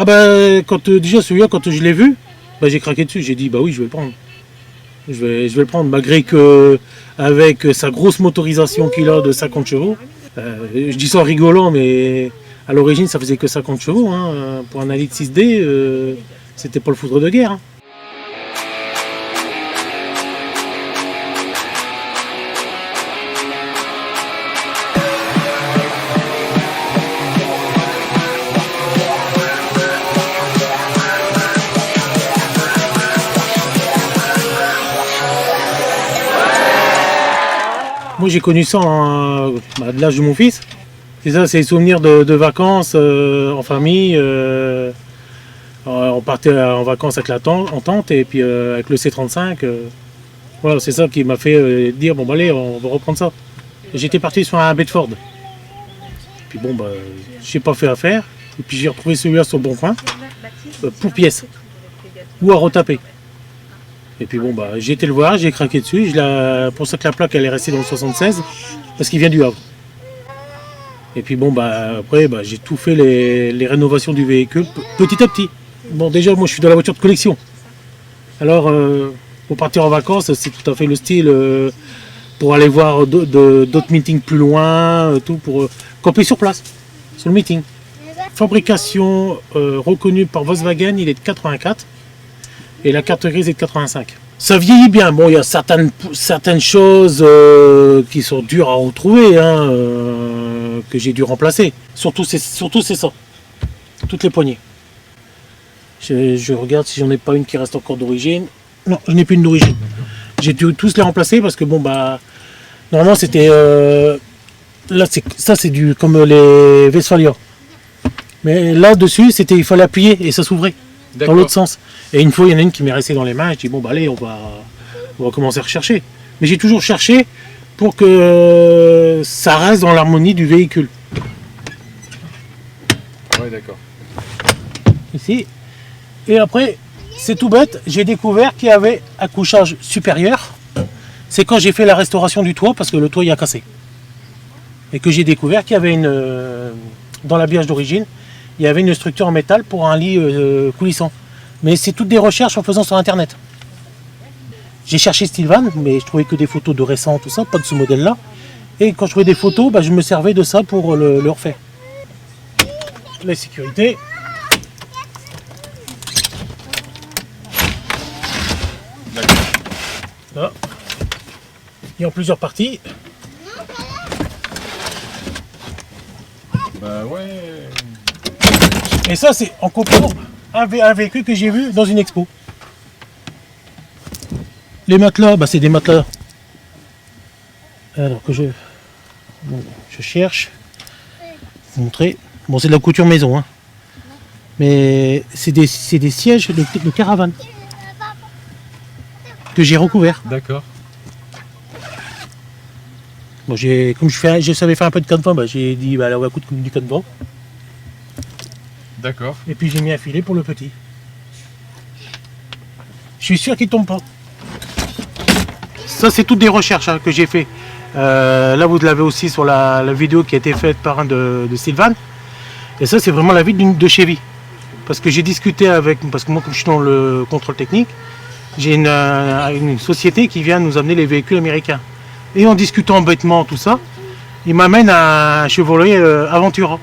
Ah bah, déjà celui-là, quand je l'ai vu, bah, j'ai craqué dessus. J'ai dit, bah oui, je vais le prendre. Je vais le prendre, malgré que, avec sa grosse motorisation qu'il a de 50 chevaux. Je dis ça en rigolant, mais à l'origine, ça faisait que 50 chevaux. Hein. Pour un Elite 6D, c'était pas le foudre de guerre. Hein. Moi j'ai connu ça de l'âge de mon fils. C'est ça, c'est les souvenirs de vacances en famille. On partait en vacances avec en tente et puis avec le C35. Voilà, c'est ça qui m'a fait dire bon bah allez, on va reprendre ça. J'étais parti sur un Bedford. Puis bon bah j'ai pas fait affaire. Et puis j'ai retrouvé celui-là sur le bon coin pour pièce ou à retaper. Et puis bon bah j'ai été le voir, j'ai craqué dessus, pour ça que la plaque elle est restée dans le 76, parce qu'il vient du Havre. Et puis bon bah après bah, j'ai tout fait les rénovations du véhicule petit à petit. Bon déjà moi je suis dans la voiture de collection. Alors pour partir en vacances c'est tout à fait le style pour aller voir d'autres meetings plus loin, tout pour camper sur place, sur le meeting. Fabrication reconnue par Volkswagen, il est de 84. Et la carte grise est de 85. Ça vieillit bien. Bon, il y a certaines choses qui sont dures à retrouver, hein, que j'ai dû remplacer. Surtout c'est ça. Toutes les poignées. Je regarde si j'en ai pas une qui reste encore d'origine. Non, je n'ai plus une d'origine. J'ai dû tous les remplacer parce que bon bah normalement c'était là c'est du comme les Westphalia. Mais là dessus il fallait appuyer et ça s'ouvrait. Dans l'autre sens. Et une fois, il y en a une qui m'est restée dans les mains, et je dis bon bah allez, on va commencer à rechercher. Mais j'ai toujours cherché pour que ça reste dans l'harmonie du véhicule. Ouais, d'accord. Ici. Et après, c'est tout bête, j'ai découvert qu'il y avait un couchage supérieur. C'est quand j'ai fait la restauration du toit, parce que le toit il a cassé. Et que j'ai découvert qu'il y avait dans l'habillage d'origine, il y avait une structure en métal pour un lit coulissant. Mais c'est toutes des recherches en faisant sur internet. J'ai cherché Stilvan, mais je trouvais que des photos de récents, tout ça, pas de ce modèle-là. Et quand je trouvais des photos, bah, je me servais de ça pour le refaire. La sécurité. Là. Il y a en plusieurs parties. Bah ouais. Et ça, c'est en copiant un véhicule que j'ai vu dans une expo. Les matelas, bah, c'est des matelas. Alors que je cherche. Vous montrer. Bon, c'est de la couture maison, hein. Mais c'est des sièges de caravane que j'ai recouvert. D'accord. Bon, comme je savais faire un peu de canevas, bah, j'ai dit bah, là, on va coudre du canevas. D'accord. Et puis j'ai mis un filet pour le petit. Je suis sûr qu'il ne tombe pas. Ça c'est toutes des recherches hein, que j'ai fait. Là vous l'avez aussi sur la vidéo qui a été faite par un de Sylvain. Et ça c'est vraiment la vie de Chevy. Parce que j'ai discuté avec, parce que moi comme je suis dans le contrôle technique, j'ai une société qui vient nous amener les véhicules américains. Et en discutant bêtement tout ça, il m'amène à un Chevrolet Aventura.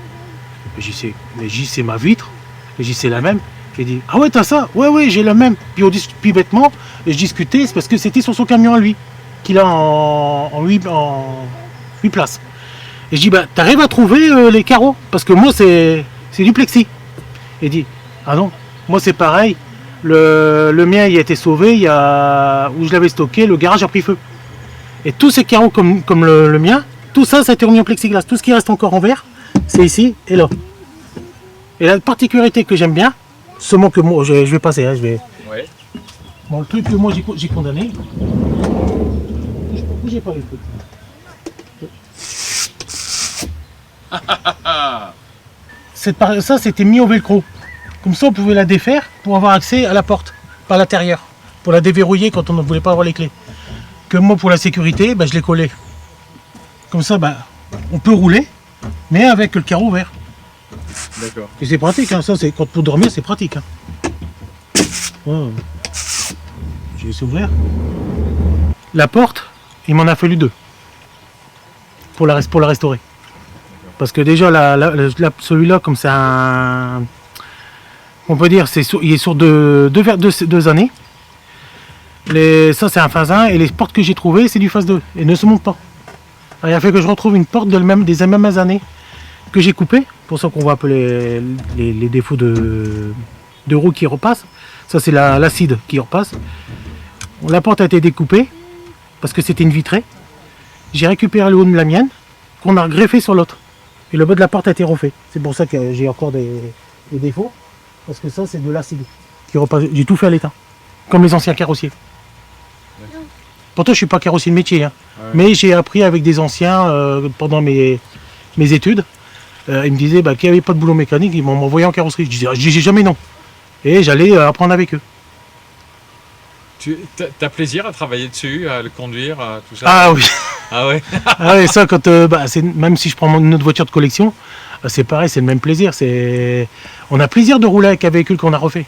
J'ai dit c'est ma vitre, et j'ai dit c'est la même. J'ai dit ah ouais t'as ça, ouais j'ai la même. Puis bêtement, je discutais, c'est parce que c'était sur son camion à lui, qu'il a en 8 places. Et je dis bah t'arrives à trouver les carreaux, parce que moi c'est du plexi. Et il dit ah non, moi c'est pareil, le mien il a été sauvé, où je l'avais stocké, le garage a pris feu. Et tous ces carreaux comme le mien, tout ça a été remis en plexiglas. Tout ce qui reste encore en verre, c'est ici et là. Et la particularité que j'aime bien, seulement que moi, je vais passer, hein, Ouais. Bon, le truc que moi j'ai condamné, bougez pas les trucs. Ça c'était mis au velcro. Comme ça on pouvait la défaire pour avoir accès à la porte, par l'intérieur. Pour la déverrouiller quand on ne voulait pas avoir les clés. Que moi pour la sécurité, bah, je l'ai collé. Comme ça, bah, on peut rouler, mais avec le carreau ouvert. D'accord. Et c'est pratique, hein, ça, c'est quand pour dormir, c'est pratique. Hein. Ouais. Je vais s'ouvrir. La porte, il m'en a fallu 2 pour la restaurer. Parce que déjà, celui-là, comme c'est un... On peut dire, il est sur 2 années. Ça, c'est un phase 1, et les portes que j'ai trouvées, c'est du phase 2, et ne se montent pas. Alors, il a fait que je retrouve une porte des mêmes années que j'ai coupées, pour ça qu'on voit un peu les défauts de roue qui repassent. Ça, c'est l'acide qui repasse. La porte a été découpée, parce que c'était une vitrée. J'ai récupéré le haut de la mienne, qu'on a greffé sur l'autre. Et le bas de la porte a été refait. C'est pour ça que j'ai encore des défauts, parce que ça, c'est de l'acide qui repasse. J'ai tout fait à l'état, comme les anciens carrossiers. Pourtant, je suis pas carrossier de métier, hein. Ouais. Mais j'ai appris avec des anciens pendant mes études. Ils me disaient qu'il n'y avait pas de boulot mécanique, ils m'envoyaient en carrosserie. Je disais jamais non. Et j'allais apprendre avec eux. Tu as plaisir à travailler dessus, à le conduire, tout ça? Ah oui. Ah ouais. Ah ouais, ça, quand, même si je prends notre voiture de collection, c'est pareil, c'est le même plaisir. On a plaisir de rouler avec un véhicule qu'on a refait.